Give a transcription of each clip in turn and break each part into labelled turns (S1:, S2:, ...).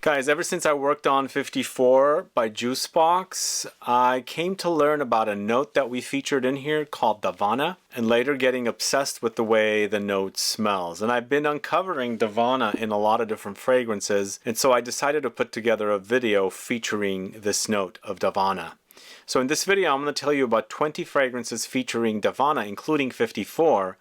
S1: Guys, ever since I worked on 54 by JUSBOX, I came to learn about a note that we featured in here called Davana, and later getting obsessed with the way the note smells. And I've been uncovering Davana in a lot of different fragrances, and so I decided to put together a video featuring this note of Davana. So in this video, I'm going to tell you about 20 fragrances featuring Davana, including 54,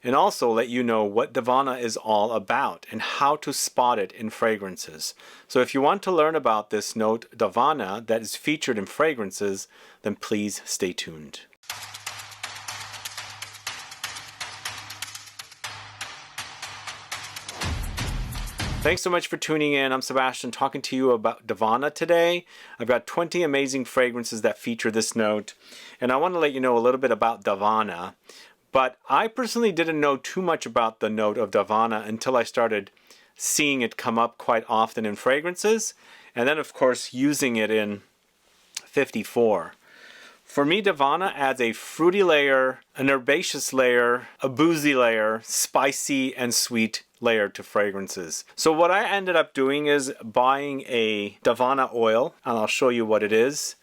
S1: and also let you know what Davana is all about and how to spot it in fragrances. So if you want to learn about this note Davana that is featured in fragrances, then please stay tuned. Thanks so much for tuning in. I'm Sebastian talking to you about Davana today. I've got 20 amazing fragrances that feature this note, and I want to let you know a little bit about Davana. But I personally didn't know too much about the note of Davana until I started seeing it come up quite often in fragrances, and then of course using it in 54. For me, Davana adds a fruity layer, an herbaceous layer, a boozy layer, spicy and sweet layer to fragrances. So what I ended up doing is buying a Davana oil, and I'll show you what it is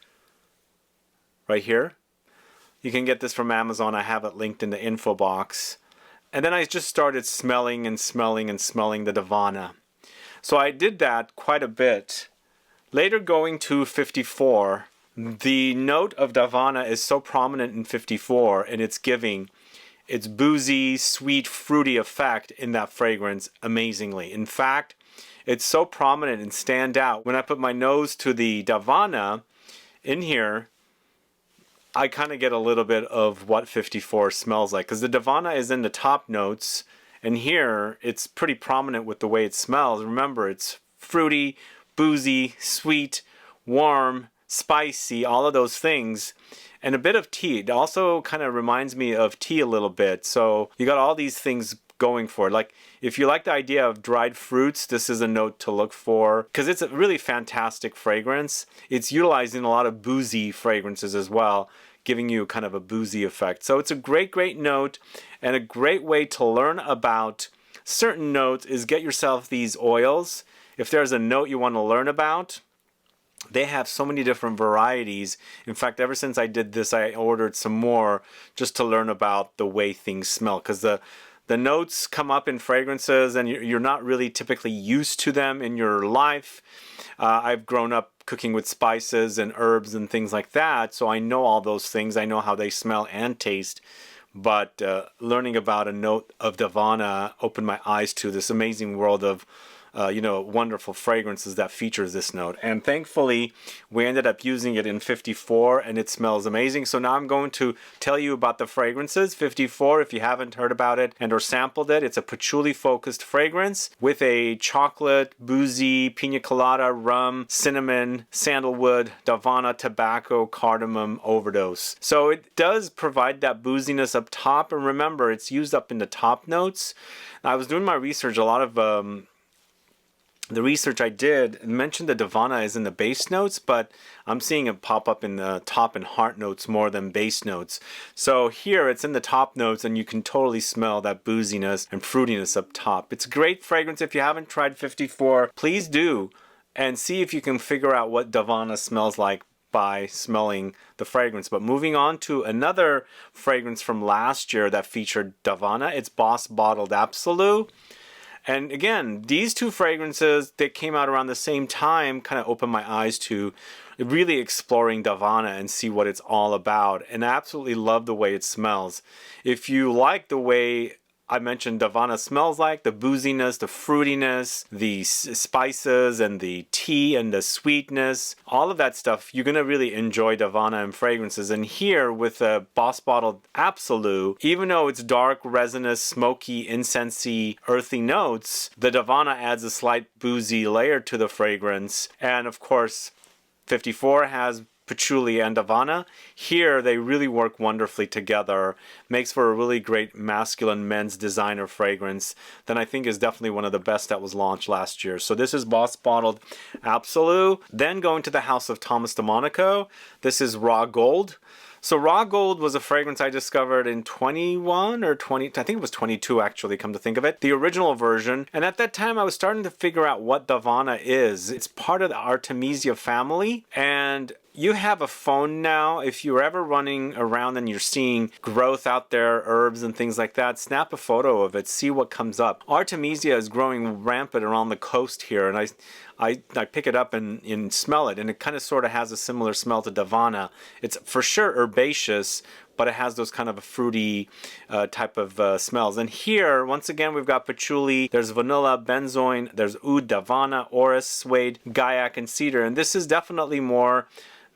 S1: right here. You can get this from Amazon. I have it linked in the info box. And then I just started smelling and smelling and smelling the Davana. So I did that quite a bit. Later going to 54, the note of Davana is so prominent in 54, and it's giving its boozy, sweet, fruity effect in that fragrance amazingly. In fact, it's so prominent and stand out. When I put my nose to the Davana in here, I kind of get a little bit of what 54 smells like, because the Davana is in the top notes, and here it's pretty prominent with the way it smells. Remember, it's fruity, boozy, sweet, warm, spicy, all of those things, and a bit of tea. It also kind of reminds me of tea a little bit. So you got all these things going for it. Like, if you like the idea of dried fruits, this is a note to look for, because it's a really fantastic fragrance. It's utilizing a lot of boozy fragrances as well, giving you kind of a boozy effect. So it's a great note, and a great way to learn about certain notes is get yourself these oils. If there's a note you want to learn about, they have so many different varieties. In fact, ever since I did this, I ordered some more just to learn about the way things smell, because the notes come up in fragrances and you're not really typically used to them in your life. I've grown up cooking with spices and herbs and things like that, so I know all those things. I know how they smell and taste. But learning about a note of Davana opened my eyes to this amazing world of wonderful fragrances that features this note. And thankfully, we ended up using it in 54, and it smells amazing. So now I'm going to tell you about the fragrances. 54, if you haven't heard about it and or sampled it, it's a patchouli focused fragrance with a chocolate, boozy, pina colada, rum, cinnamon, sandalwood, Davana, tobacco, cardamom overdose. So it does provide that booziness up top, and remember, it's used up in the top notes. I was doing my research. A lot of the research I did mentioned the Davana is in the base notes, but I'm seeing it pop up in the top and heart notes more than base notes. So here it's in the top notes, and you can totally smell that booziness and fruitiness up top. It's a great fragrance. If you haven't tried 54, please do, and see if you can figure out what Davana smells like by smelling the fragrance. But moving on to another fragrance from last year that featured Davana, it's Boss Bottled ABSOLU. And again, these two fragrances that came out around the same time kind of opened my eyes to really exploring Davana and see what it's all about. And I absolutely love the way it smells. If you like the way I mentioned Davana smells like, the booziness, the fruitiness, the spices and the tea and the sweetness, all of that stuff, you're going to really enjoy Davana and fragrances. And here with the Boss Bottled ABSOLU, even though it's dark, resinous, smoky, incensey, earthy notes, the Davana adds a slight boozy layer to the fragrance. And of course, 54 has patchouli and Davana. Here they really work wonderfully together. Makes for a really great masculine men's designer fragrance that I think is definitely one of the best that was launched last year. So this is Boss Bottled ABSOLU. Then going to the house of Thomas de Monaco. This is Raw Gold. So Raw Gold was a fragrance I discovered in 21 or 20, I think it was 22 actually, come to think of it, the original version. And at that time I was starting to figure out what Davana is. It's part of the Artemisia family, and you have a phone now. If you're ever running around and you're seeing growth out there, herbs and things like that, snap a photo of it, see what comes up. Artemisia is growing rampant around the coast here, and I pick it up and smell it, and it kind of sort of has a similar smell to Davana. It's for sure herbaceous, but it has those kind of fruity type of smells. And here, once again, we've got patchouli, there's vanilla, benzoin, there's oud, Davana, orris, suede, gaiac, and cedar. And this is definitely more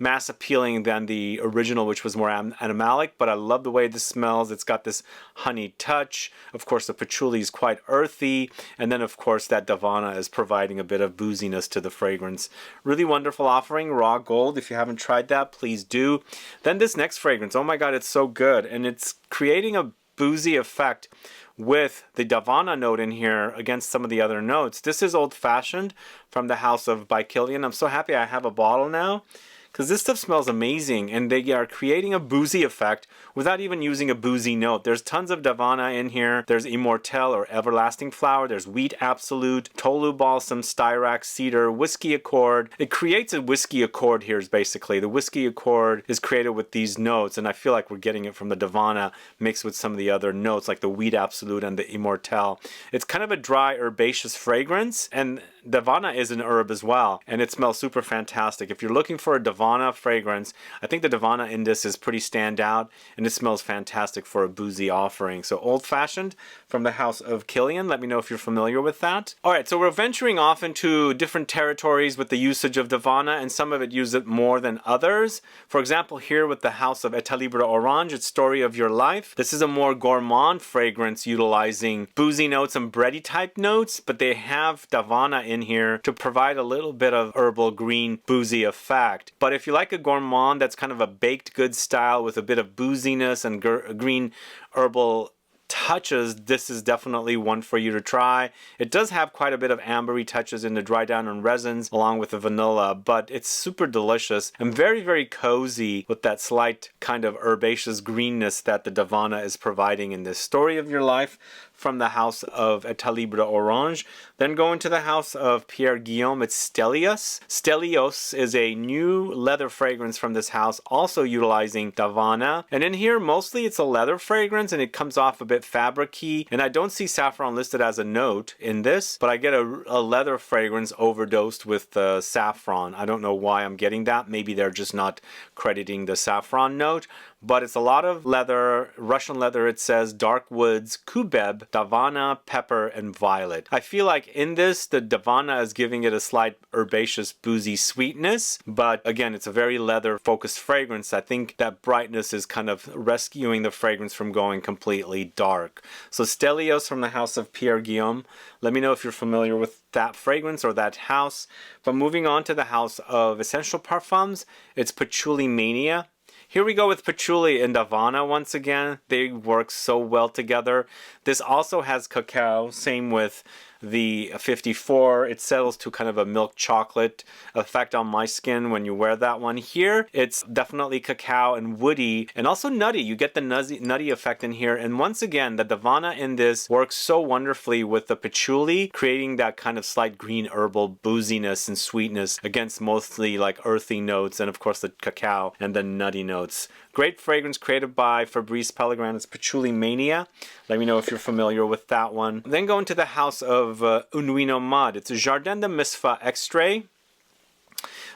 S1: mass appealing than the original, which was more animalic, but I love the way this smells. It's got this honey touch. Of course, the patchouli is quite earthy, and then of course that Davana is providing a bit of booziness to the fragrance. Really wonderful offering, Raw Gold. If you haven't tried that, please do. Then this next fragrance, oh my god, it's so good, and it's creating a boozy effect with the Davana note in here against some of the other notes. This is Old Fashioned from the house of by KILIAN. I'm so happy I have a bottle now, because this stuff smells amazing, and they are creating a boozy effect without even using a boozy note. There's tons of Davana in here. There's Immortelle or everlasting flower. There's wheat absolute, Tolu balsam, styrax, cedar, whiskey accord. It creates a whiskey accord here is basically. The whiskey accord is created with these notes, and I feel like we're getting it from the Davana mixed with some of the other notes like the wheat absolute and the Immortelle. It's kind of a dry herbaceous fragrance, and Davana is an herb as well, and it smells super fantastic. If you're looking for a Davana fragrance, I think the Davana in this is pretty standout, and it smells fantastic for a boozy offering. So Old Fashioned from the house of KILIAN. Let me know if you're familiar with that. Alright, so we're venturing off into different territories with the usage of Davana, and some of it use it more than others. For example, here with the house of ETAT LIBRE Orange, it's Story of Your Life. This is a more gourmand fragrance utilizing boozy notes and bready type notes, but they have Davana in here to provide a little bit of herbal green boozy effect. But if you like a gourmand that's kind of a baked goods style with a bit of booziness and green herbal touches, this is definitely one for you to try. It does have quite a bit of ambery touches in the dry down and resins along with the vanilla, but it's super delicious and very, very cozy with that slight kind of herbaceous greenness that the Davana is providing in this Story of Your Life from the house of ETAT LIBRE Orange. Then going to the house of Pierre Guillaume, it's Stelios. Stelios is a new leather fragrance from this house, also utilizing Davana. And in here, mostly it's a leather fragrance, and it comes off a bit fabric-y. And I don't see saffron listed as a note in this, but I get a leather fragrance overdosed with saffron. I don't know why I'm getting that. Maybe they're just not crediting the saffron note. But it's a lot of leather, Russian leather. It says dark woods, kubeb, Davana, pepper, and violet. I feel like in this, the Davana is giving it a slight herbaceous, boozy sweetness. But again, it's a very leather-focused fragrance. I think that brightness is kind of rescuing the fragrance from going completely dark. So Stelios from the house of Pierre Guillaume. Let me know if you're familiar with that fragrance or that house. But moving on to the house of Essential Parfums, it's Patchouli Mania. Here we go with patchouli and Davana once again. They work so well together. This also has cacao, same with the 54. It settles to kind of a milk chocolate effect on my skin when you wear that one. Here, it's definitely cacao and woody and also nutty. You get the nutty effect in here. And once again, the Davana in this works so wonderfully with the patchouli, creating that kind of slight green herbal booziness and sweetness against mostly like earthy notes, and of course the cacao and the nutty notes. Great fragrance created by Fabrice Pellegrin. It's Patchouli Mania. Let me know if you're familiar with that one. Then going to the house of Unuino Mud. It's a Jardin de Misfa Extrait.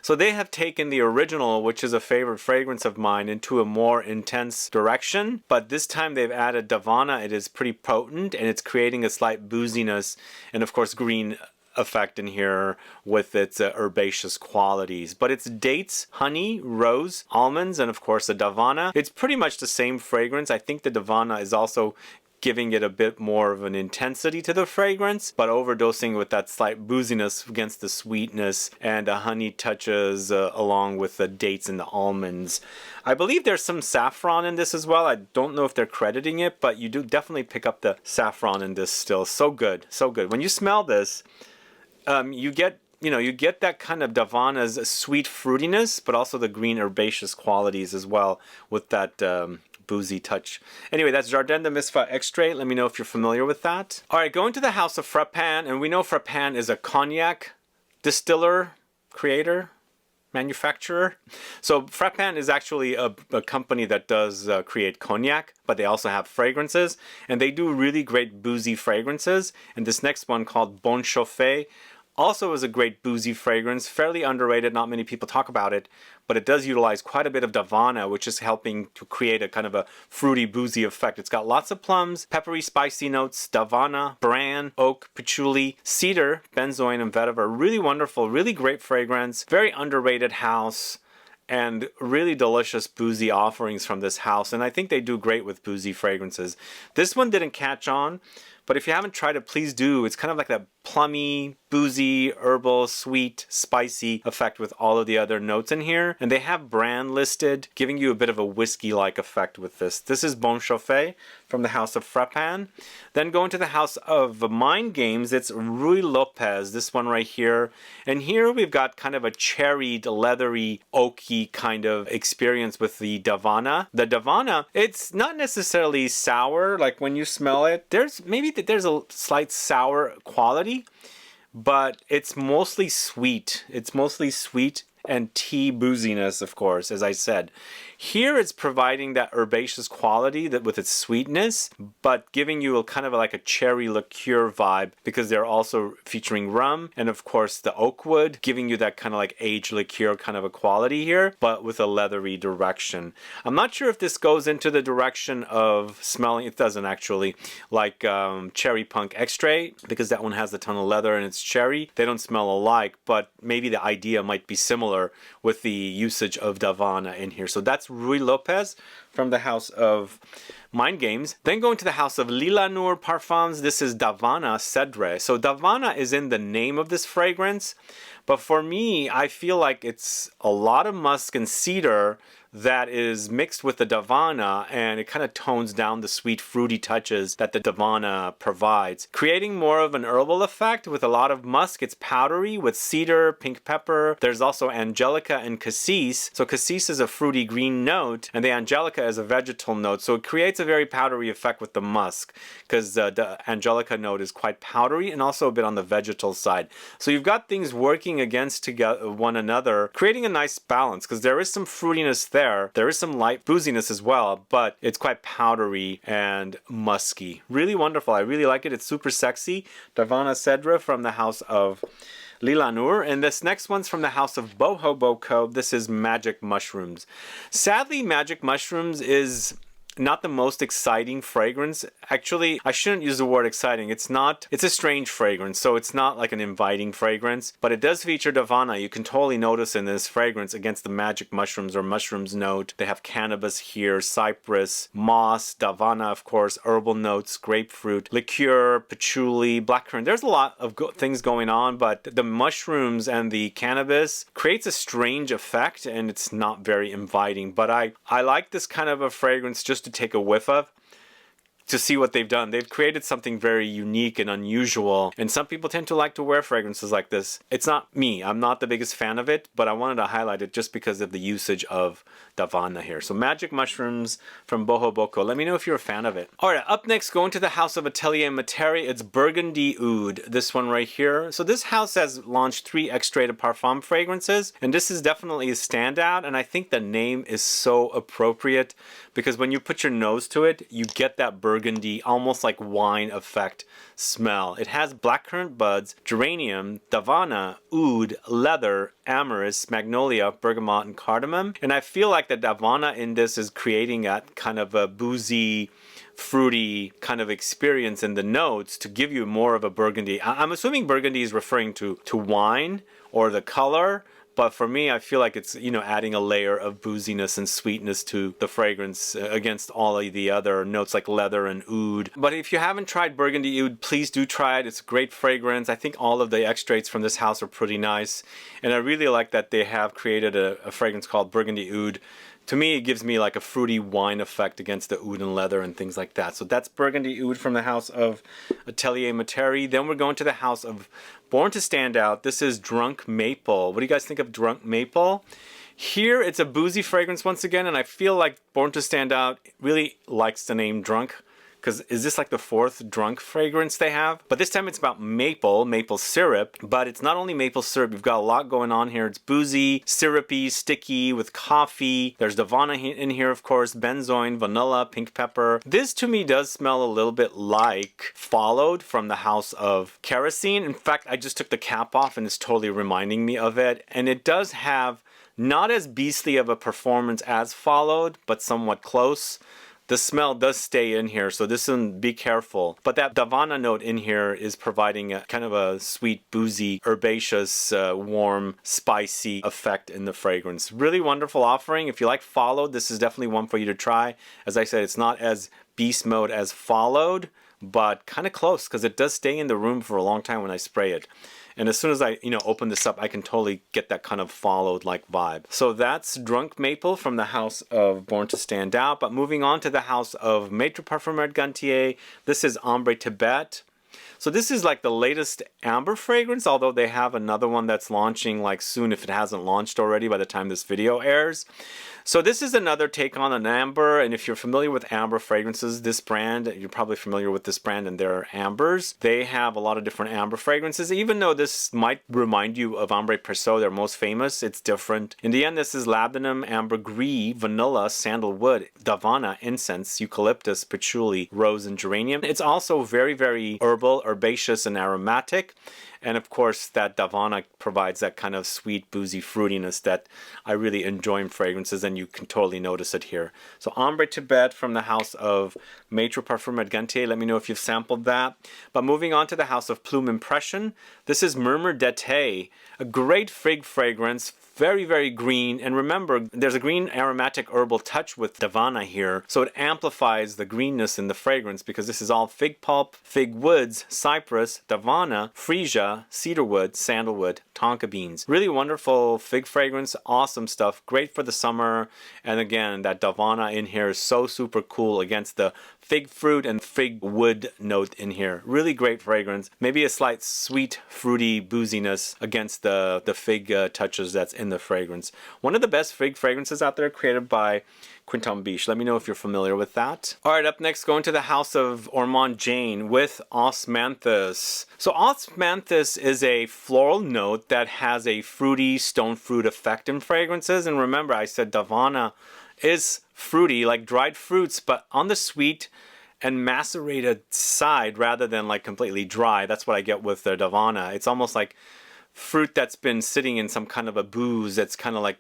S1: So they have taken the original, which is a favorite fragrance of mine, into a more intense direction. But this time they've added Davana. It is pretty potent, and it's creating a slight booziness and of course green effect in here with its herbaceous qualities. But it's dates, honey, rose, almonds, and of course the Davana. It's pretty much the same fragrance. I think the Davana is also giving it a bit more of an intensity to the fragrance, but overdosing with that slight booziness against the sweetness and honey touches along with the dates and the almonds. I believe there's some saffron in this as well. I don't know if they're crediting it, but you do definitely pick up the saffron in this still. So good, so good. When you smell this, you get you know, you get that kind of Davana's sweet fruitiness, but also the green herbaceous qualities as well with that boozy touch. Anyway, that's Jardin de Misfa Extrait. Let me know if you're familiar with that. All right, going to the house of Frappin, and we know Frappin is a cognac distiller, creator, manufacturer. So Frappin is actually a company that does create cognac, but they also have fragrances, and they do really great boozy fragrances. And this next one called Bon Chauffé also is a great boozy fragrance, fairly underrated, not many people talk about it, but it does utilize quite a bit of Davana, which is helping to create a kind of a fruity, boozy effect. It's got lots of plums, peppery, spicy notes, Davana, bran, oak, patchouli, cedar, benzoin, and vetiver. Really wonderful, really great fragrance, very underrated house, and really delicious boozy offerings from this house. And I think they do great with boozy fragrances. This one didn't catch on, but if you haven't tried it, please do. It's kind of like that plummy, boozy, herbal, sweet, spicy effect with all of the other notes in here. And they have brand listed, giving you a bit of a whiskey-like effect with this. This is Bon Chauffé from the house of Frappin. Then going to the house of Mind Games, it's Ruy Lopez, this one right here. And here we've got kind of a cherried, leathery, oaky kind of experience with the Davana. The Davana, it's not necessarily sour, like when you smell it. There's a slight sour quality, but it's mostly sweet. It's mostly sweet and tea booziness, of course, as I said. Here it's providing that herbaceous quality that with its sweetness, but giving you a kind of like a cherry liqueur vibe, because they're also featuring rum and of course the oak wood, giving you that kind of like aged liqueur kind of a quality here, but with a leathery direction. I'm not sure if this goes into the direction of smelling, it doesn't actually, like Cherry Punk Extrait, because that one has a ton of leather and it's cherry. They don't smell alike, but maybe the idea might be similar with the usage of Davana in here. So that's Ruy Lopez from the house of Mind Games. Then going to the house of Lila Noor Parfums, this is Davana Cedar. So Davana is in the name of this fragrance, but for me, I feel like it's a lot of musk and cedar that is mixed with the Davana, and it kind of tones down the sweet fruity touches that the Davana provides, creating more of an herbal effect with a lot of musk. It's powdery with cedar, pink pepper. There's also angelica and cassis. So cassis is a fruity green note, and the angelica is a vegetal note. So it creates a very powdery effect with the musk, because the angelica note is quite powdery and also a bit on the vegetal side. So you've got things working against one another, creating a nice balance, because there is some fruitiness there. There is some light booziness as well, but it's quite powdery and musky. Really wonderful. I really like it. It's super sexy. Davana Cedar from the house of Lila Noor. And this next one's from the house of Boho Boko. This is Magic Mushrooms. Sadly, Magic Mushrooms is not the most exciting fragrance. Actually, I shouldn't use the word exciting. It's a strange fragrance, so it's not like an inviting fragrance, but it does feature Davana. You can totally notice in this fragrance against the magic mushrooms or mushrooms note. They have cannabis here, cypress, moss, Davana, of course, herbal notes, grapefruit, liqueur, patchouli, blackcurrant. There's a lot of things going on, but the mushrooms and the cannabis creates a strange effect, and it's not very inviting. But I like this kind of a fragrance just to take a whiff of, to see what they've done. They've created something very unique and unusual, and some people tend to like to wear fragrances like this. It's not me. I'm not the biggest fan of it, but I wanted to highlight it just because of the usage of Davana here. So Magic Mushrooms from Boho Boko. Let me know if you're a fan of it. Alright, up next, going to the house of Atelier Materi, it's Burgundy Oud, this one right here. So this house has launched 3 Extrait de Parfum fragrances, and this is definitely a standout, and I think the name is so appropriate, because when you put your nose to it, you get that burgundy, almost like wine effect smell. It has blackcurrant buds, geranium, Davana, oud, leather, amyris, magnolia, bergamot, and cardamom. And I feel like the Davana in this is creating a kind of a boozy, fruity kind of experience in the notes to give you more of a burgundy. I'm assuming burgundy is referring to wine or the color, but for me, I feel like it's, you know, adding a layer of booziness and sweetness to the fragrance against all of the other notes like leather and oud. But if you haven't tried Burgundy Oud, please do try it. It's a great fragrance. I think all of the extracts from this house are pretty nice. And I really like that they have created a fragrance called Burgundy Oud to me, it gives me like a fruity wine effect against the oud and leather and things like that. So that's Burgundy Oud from the house of Atelier Materi. Then we're going to the house of Born to Stand Out. This is Drunk Maple. What do you guys think of Drunk Maple? Here, it's a boozy fragrance once again, and I feel like Born to Stand Out really likes the name Drunk. Because is this like the 4th drunk fragrance they have? But this time it's about maple syrup. But it's not only maple syrup, you've got a lot going on here. It's boozy, syrupy, sticky with coffee. There's Davana in here, of course, benzoin, vanilla, pink pepper. This to me does smell a little bit like Followed from the house of Kerosene. In fact, I just took the cap off and it's totally reminding me of it. And it does have not as beastly of a performance as Followed, but somewhat close. The smell does stay in here, so this one, be careful. But that Davana note in here is providing a kind of a sweet, boozy, herbaceous, warm, spicy effect in the fragrance. Really wonderful offering. If you like Followed, this is definitely one for you to try. As I said, it's not as beast mode as Followed, but kind of close because it does stay in the room for a long time when I spray it. And as soon as I, open this up, I can totally get that kind of Followed-like vibe. So that's Drunk Maple from the house of Born to Stand Out. But moving on to the house of Maître Parfumeur Gantier, this is Ambre Tibet. So this is like the latest amber fragrance, although they have another one that's launching like soon if it hasn't launched already by the time this video airs. So this is another take on an amber, and if you're familiar with amber fragrances, this brand, you're probably familiar with this brand and their ambers. They have a lot of different amber fragrances. Even though this might remind you of Ambre Perso, their most famous, it's different. In the end, this is labdanum, ambergris, vanilla, sandalwood, davana, incense, eucalyptus, patchouli, rose, and geranium. It's also very, very herbal, herbaceous, and aromatic. And of course, that Davana provides that kind of sweet, boozy fruitiness that I really enjoy in fragrances, and you can totally notice it here. So Ambre Tibet from the house of Maître Parfumeur Gantier. Let me know if you've sampled that. But moving on to the house of Plume Impression, this is Murmure d'été, a great fig fragrance. Very, very green. And remember, there's a green aromatic herbal touch with Davana here. So it amplifies the greenness in the fragrance because this is all fig pulp, fig woods, cypress, Davana, freesia, cedarwood, sandalwood, tonka beans. Really wonderful fig fragrance. Awesome stuff. Great for the summer. And again, that Davana in here is so super cool against the fig fruit and fig wood note in here. Really great fragrance. Maybe a slight sweet, fruity booziness against the fig touches that's in the fragrance. One of the best fig fragrances out there created by Quinton Biche. Let me know if you're familiar with that. All right, up next, going to the house of Ormonde Jane with Osmanthus. So Osmanthus is a floral note that has a fruity stone fruit effect in fragrances. And remember, I said Davana is fruity, like dried fruits, but on the sweet and macerated side rather than like completely dry. That's what I get with the Davana. It's almost like fruit that's been sitting in some kind of a booze that's kind of like,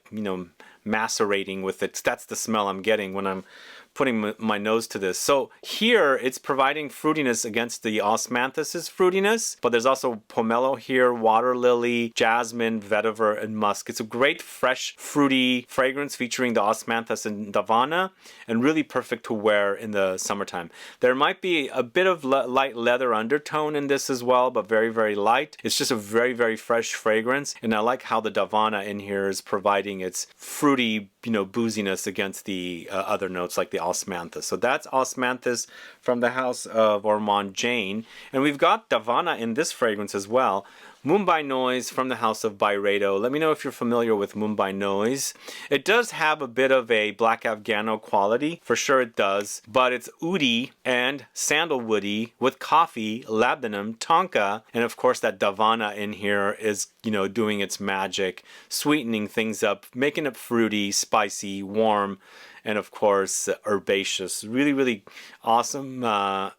S1: macerating with it. That's the smell I'm getting when I'm putting my nose to this. So here it's providing fruitiness against the Osmanthus's fruitiness, but there's also pomelo here, water lily, jasmine, vetiver, and musk. It's a great fresh fruity fragrance featuring the Osmanthus and Davana, and really perfect to wear in the summertime. There might be a bit of light leather undertone in this as well, but very, very light. It's just a very, very fresh fragrance, and I like how the Davana in here is providing its fruity, booziness against the other notes like the Osmanthus. So that's Osmanthus from the house of Ormonde Jane. And we've got Davana in this fragrance as well. Mumbai Noise from the house of Byredo. Let me know if you're familiar with Mumbai Noise. It does have a bit of a black Afghano quality. For sure it does. But it's oudi and sandalwoody with coffee, labdanum, tonka, and of course that Davana in here is, doing its magic, sweetening things up, making it fruity, spicy, warm, and of course herbaceous. Really, really awesome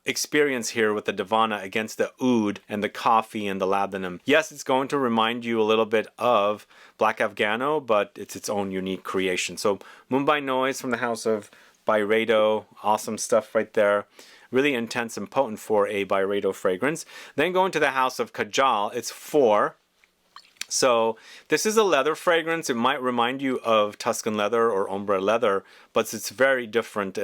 S1: experience here with the Davana against the oud and the coffee and the labdanum. Yes, it's going to remind you a little bit of Black Afghano, but it's its own unique creation. So Mumbai Noise from the house of Byredo. Awesome stuff right there. Really intense and potent for a Byredo fragrance. Then going to the house of Kajal, it's 4. So this is a leather fragrance. It might remind you of Tuscan leather or ombre leather, but it's very different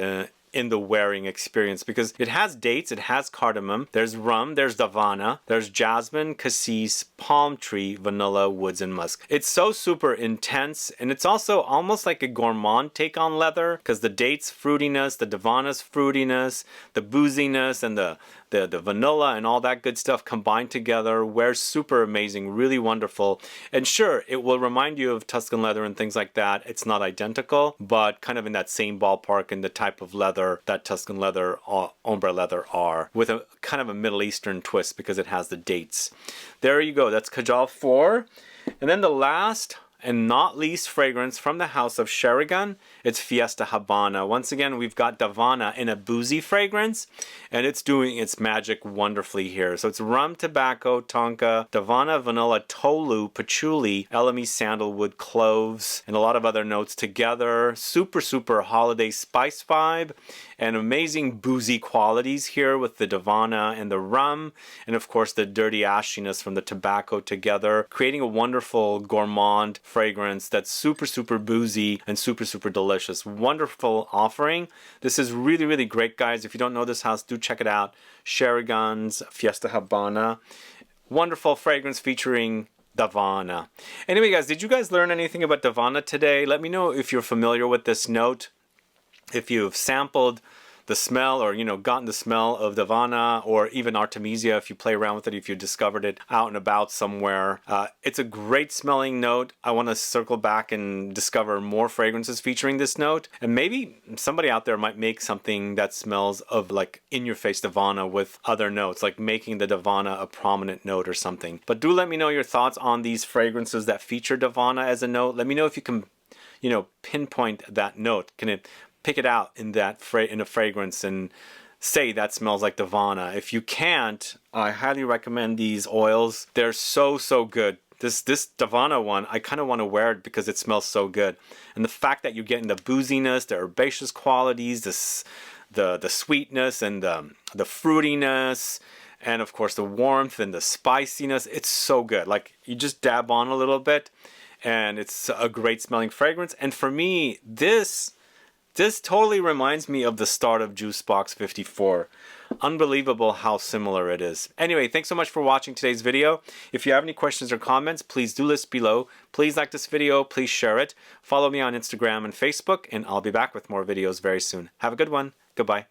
S1: in the wearing experience, because it has dates, it has cardamom, there's rum, there's Davana, there's jasmine, cassis, palm tree, vanilla, woods, and musk. It's so super intense, and it's also almost like a gourmand take on leather, because the dates fruitiness, the Davana's fruitiness, the booziness, and the vanilla and all that good stuff combined together. Wears super amazing, really wonderful. And sure, it will remind you of Tuscan leather and things like that. It's not identical, but kind of in that same ballpark in the type of leather that Tuscan leather, ombre leather are, with a kind of a Middle Eastern twist because it has the dates. There you go, that's Kajal 4. And then the last and not least fragrance from the house of Sherigan, it's Fiesta Habana. Once again, we've got Davana in a boozy fragrance, and it's doing its magic wonderfully here. So it's rum, tobacco, tonka, Davana, vanilla, Tolu, patchouli, elemi, sandalwood, cloves, and a lot of other notes together. Super, super holiday spice vibe, and amazing boozy qualities here with the Davana and the rum, and of course the dirty ashiness from the tobacco together, creating a wonderful gourmand fragrance that's super, super boozy and super, super delicious. Wonderful offering. This is really, really great, guys. If you don't know this house, do check it out. Sherigan's Fiesta Habana. Wonderful fragrance featuring Davana. Anyway, guys, did you guys learn anything about Davana today? Let me know if you're familiar with this note, if you've sampled the smell, or gotten the smell of Davana, or even Artemisia if you play around with it, if you discovered it out and about somewhere. It's a great smelling note. I want to circle back and discover more fragrances featuring this note, and maybe somebody out there might make something that smells of like in-your-face Davana with other notes, like making the Davana a prominent note or something. But do let me know your thoughts on these fragrances that feature Davana as a note. Let me know if you can pinpoint that note. Can it pick it out in a fragrance and say that smells like Davana? If you can't, I highly recommend these oils. They're so, so good. This Davana one, I kind of want to wear it because it smells so good. And the fact that you're getting the booziness, the herbaceous qualities, the sweetness, and the fruitiness, and of course the warmth and the spiciness, it's so good. Like, you just dab on a little bit and it's a great smelling fragrance. And for me, this totally reminds me of the start of JUSBOX 54. Unbelievable how similar it is. Anyway, thanks so much for watching today's video. If you have any questions or comments, please do list below. Please like this video, please share it. Follow me on Instagram and Facebook, and I'll be back with more videos very soon. Have a good one. Goodbye.